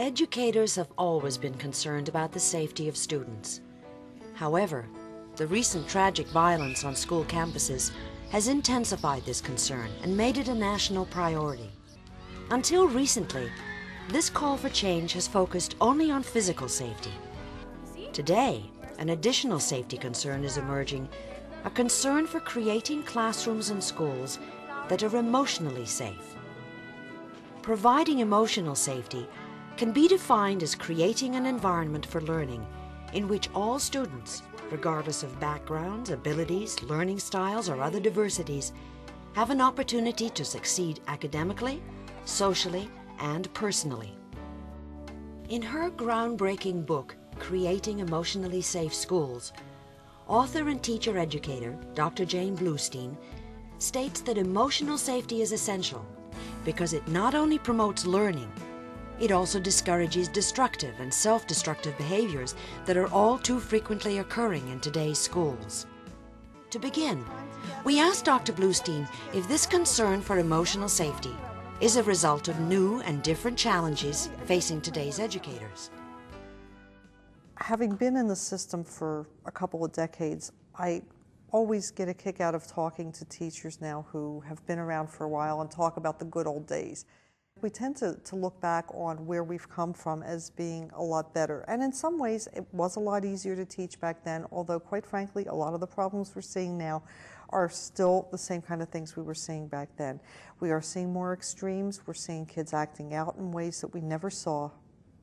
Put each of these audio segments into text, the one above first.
Educators have always been concerned about the safety of students. However, the recent tragic violence on school campuses has intensified this concern and made it a national priority. Until recently, this call for change has focused only on physical safety. Today, an additional safety concern is emerging, a concern for creating classrooms and schools that are emotionally safe. Providing emotional safety can be defined as creating an environment for learning in which all students, regardless of backgrounds, abilities, learning styles, or other diversities, have an opportunity to succeed academically, socially, and personally. In her groundbreaking book, Creating Emotionally Safe Schools, author and teacher educator Dr. Jane Bluestein states that emotional safety is essential because it not only promotes learning, it also discourages destructive and self-destructive behaviors that are all too frequently occurring in today's schools. To begin, we asked Dr. Bluestein if this concern for emotional safety is a result of new and different challenges facing today's educators. Having been in the system for a couple of decades, I always get a kick out of talking to teachers now who have been around for a while and talk about the good old days. We tend to look back on where we've come from as being a lot better. And in some ways, it was a lot easier to teach back then, although quite frankly, a lot of the problems we're seeing now are still the same kind of things we were seeing back then. We are seeing more extremes. We're seeing kids acting out in ways that we never saw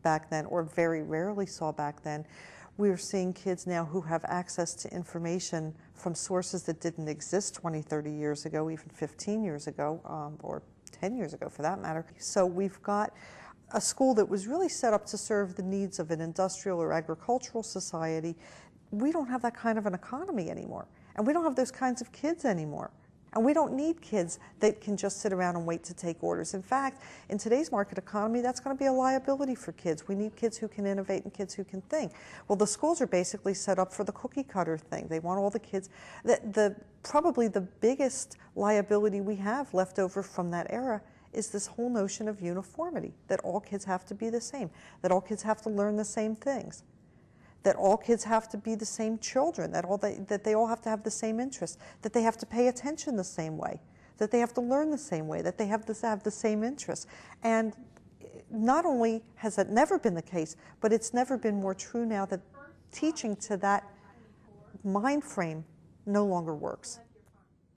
back then, or very rarely saw back then. We are seeing kids now who have access to information from sources that didn't exist 20, 30 years ago, even 15 years ago, or 10 years ago for that matter. So we've got a school that was really set up to serve the needs of an industrial or agricultural society. We don't have that kind of an economy anymore. And we don't have those kinds of kids anymore. And we don't need kids that can just sit around and wait to take orders. In fact, in today's market economy, that's going to be a liability for kids. We need kids who can innovate and kids who can think. Well, the schools are basically set up for the cookie cutter thing. They want all the kids. Probably the biggest liability we have left over from that era is this whole notion of uniformity, that all kids have to be the same, that all kids have to learn the same things, that all kids have to be the same children, that they all have to have the same interests, that they have to pay attention the same way, that they have to learn the same way, that they have to have the same interests. And not only has that never been the case, but it's never been more true now that teaching to that mind frame no longer works.